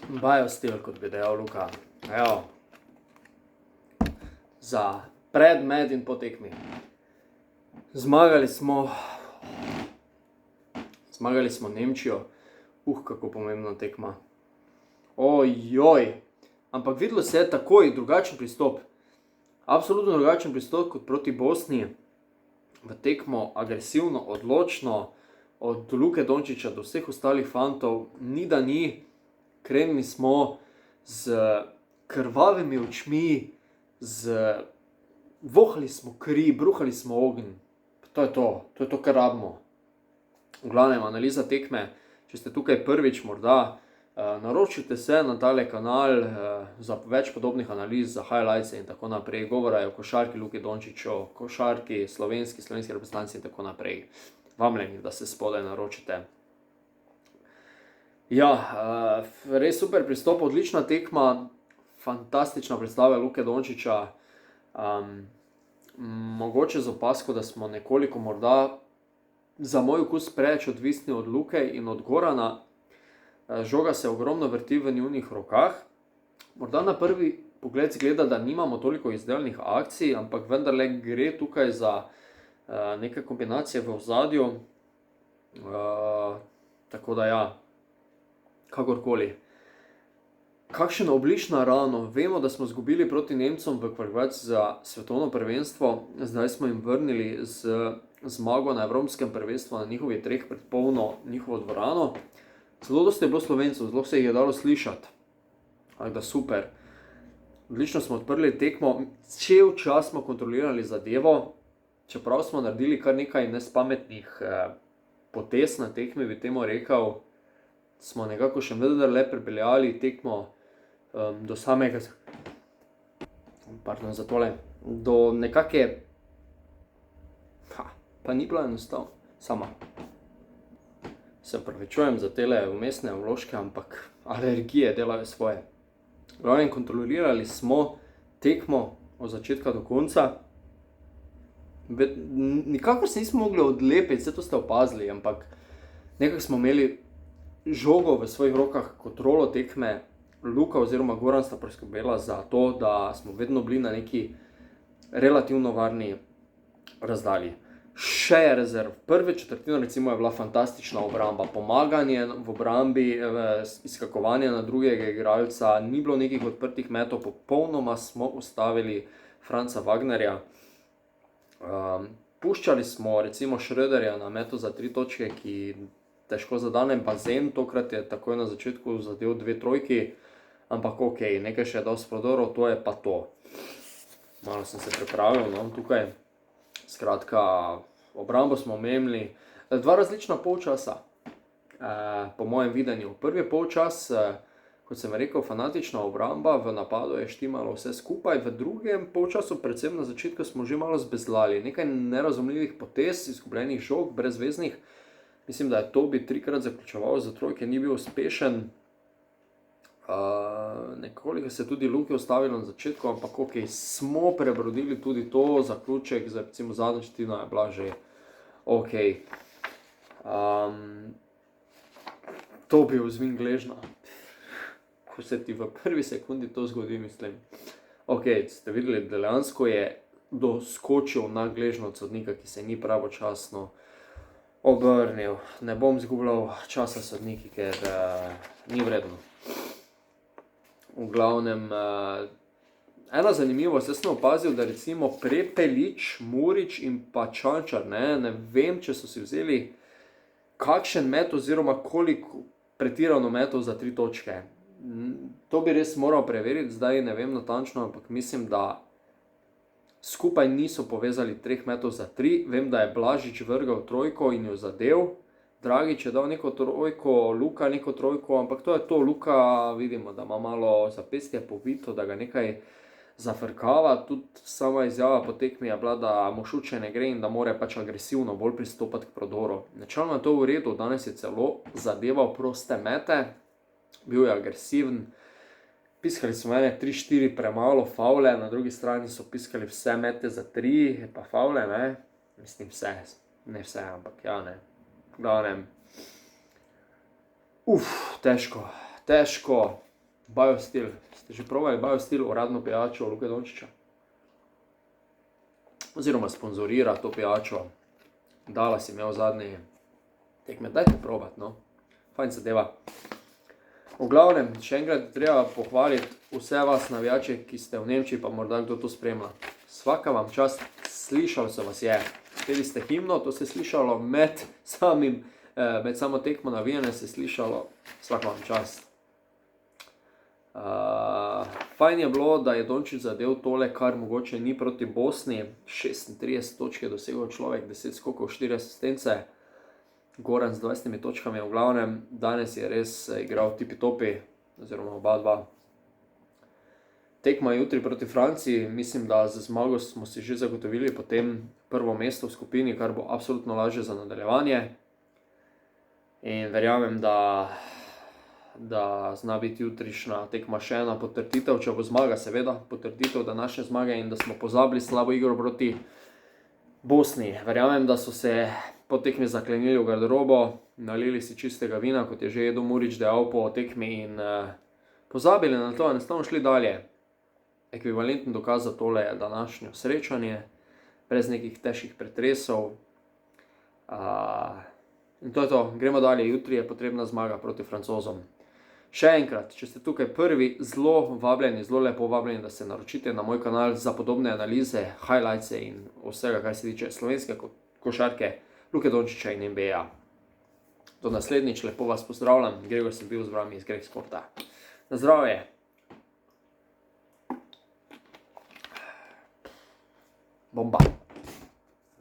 Biostil, kot bi dejal Luka. Evo. Za pred, med in po tekmi. Zmagali smo Nemčijo. Kako pomembna tekma. Ojoj. Ampak videlo se je takoj drugačen pristop. Absolutno drugačen pristop kot proti Bosni. V tekmo agresivno, odločno. Od Luke Dončića do vseh ostalih fantov. Ni da ni. Krenili smo z krvavimi očmi. Vohali smo kri, bruhali smo ogenj. To je to, kar rabimo. V glavnem, analiza tekme. Če ste tukaj prvič morda, naročite se na tale kanal za več podobnih analiz, za highlights in tako naprej. Govora je o košarki Luke Dončića, o košarki slovenski reprezentanci in tako naprej. Vam lenim, da se spodaj naročite. Ja, res super pristop, odlična tekma, fantastična predstava Luke Dončića. Mogoče z opasko, da smo nekoliko morda za moj okus preveč odvisni od Luke in od Gorana. Žoga se ogromno vrti v njunih rokah. Morda na prvi pogled zgleda, da nimamo toliko izdelanih akcij, ampak vendarle gre tukaj za neke kombinacije v ozadju. Tako da ja, kakorkoli. Kakšen obliž na rano. Vemo, da smo izgubili proti Nemcom v kvalifikaciji za svetovno prvenstvo. Zdaj smo jim vrnili z zmago na evropskem prvenstvu na njihovi treh pred polno njihovo dvorano. Zelo dosti je bilo Slovencev, zelo se jih je dalo slišati. Tako da super. Odlično smo odprli tekmo. Cel čas smo kontrolirali zadevo. Čeprav smo naredili kar nekaj nespametnih potez na tekmi, bi temu rekel, smo nekako še vendarle pripeljali tekmo do samega, do nekake, pa ni bilo enostavno, sama. Se opravičujem za tele vmesne vložke, ampak alergije delajo svoje. Glavnem, kontrolirali smo tekmo od začetka do konca. Nikakor se nismo mogli odlepiti, vse to ste opazili, ampak nekako smo imeli žogo v svojih rokah, kontrolo tekme. Luka oziroma Goran sta poskrbela za to, da smo vedno bili na neki relativno varni razdalji. Še je rezerv. Prve četrtine recimo je bila fantastična obramba. Pomaganje v obrambi, izskakovanje na drugega igralca, ni bilo nekih odprtih metov, popolnoma smo ustavili Franca Wagnerja. Puščali smo recimo Schröderja na metu za 3 točke, ki težko zadane bazen, tokrat je takoj na začetku zadel 2 trojki, ampak okej, nekaj še je dal s prodorov, to je pa to. Malo sem se pripravil, no, tukaj. Skratka, obrambo smo imeli 2 različna polčasa, po mojem videnju. Prvi polčas, kot sem rekel, fanatična obramba, v napadu je štimalo vse skupaj, v drugem polčasu, predvsem na začetku, smo že malo zbezlali. Nekaj nerazumljivih potez, izgubljenih žog, brezveznih. Mislim, da je Tobi 3-krat zaključeval za trojke, ni bil uspešen. Nekoliko se tudi Luki ustavilo na začetku, ampak okej, smo prebrodili tudi to, zaključek, recimo zadnja četrtina je bila že okej. Tobi vzvin gležna. Ko se ti v prvi sekundi to zgodi, mislim. Okej, ste videli, dejansko je doskočil na gležno od sodnika, ki se ni pravočasno obrnil. Ne bom izgubljal časa sodniki, ker ni vredno. V glavnem, ena zanimivost, jaz sem opazil, da recimo Prepelič, Murič in pa Čančar, ne vem, če so si vzeli kakšen met oziroma koliko pretirano metov za 3 točke. To bi res moral preveriti, zdaj ne vem natančno, ampak mislim, da skupaj niso povezali 3 metov za 3. Vem, da je Blažič vrgal trojko in jo zadev. Dragič je dal neko trojko, Luka neko trojko, ampak to je to. Luka vidimo, da ima malo zapestje povito, da ga nekaj zafrkava. Tudi sama izjava po tekmi je bila, da mu šuče ne gre in da mora pač agresivno bolj pristopati k prodoru. Načelno je to v redu, danes je celo zadeval proste mete, bil je agresiven. Piskali smo 3-4 premalo favle, na drugi strani so piskali vse mete za 3, pa favle, ne. Mislim vse, ne vse, ampak ja, ne. glavnem. Težko. Biostil. Ste že probali Biostil, uradno pijačo Luke Dončića? Oziroma sponzorira to pijačo. Dallas je imel zadnji tekme. Dajte probat, no. Fajn zadeva. V glavnem, še enkrat treba pohvaliti vse vas navijače, ki ste v Nemčiji, pa morda kdo to spremlja. Svaka vam čast, slišal se vas je. Peli ste himno, to se je slišalo med samo tekmo navijanje, se je slišalo. Svaka vam čast. Fajn je bilo, da je Dončić zadel tole, kar mogoče ni proti Bosni. 36 točk je dosegel človek, 10 skokov, 4 asistence. Goran z 20 točkami v glavnem. Danes je res igral tipi-topi, oziroma oba dva. Tekma jutri proti Franciji, mislim, da z zmago smo si že zagotovili potem prvo mesto v skupini, kar bo absolutno lažje za nadaljevanje. In verjamem, da zna biti jutrišnja tekma še ena potrditev, če bo zmaga, seveda, potrditev današnje zmage in da smo pozabili slabo igro proti Bosni. Verjamem, da so se po tekmi zaklenili v garderobo, nalili si čistega vina, kot je že Edo Murić dejal po tekmi in pozabili na to, enostavno šli dalje. Ekvivalentni dokaz za tole je današnjo srečanje, brez nekih težkih pretresov. In to je to, gremo dalje, jutri je potrebna zmaga proti Francozom. Še enkrat, če ste tukaj prvi, zelo vabljeni, zelo lepo vabljeni, da se naročite na moj kanal za podobne analize, highlightse in vsega, kar se tiče slovenske košarke, Luke Dončića in NBA. Do naslednjič, lepo vas pozdravljam, Gregor sem bil z vami iz Greg Sporta. Na zdravje! Bomba!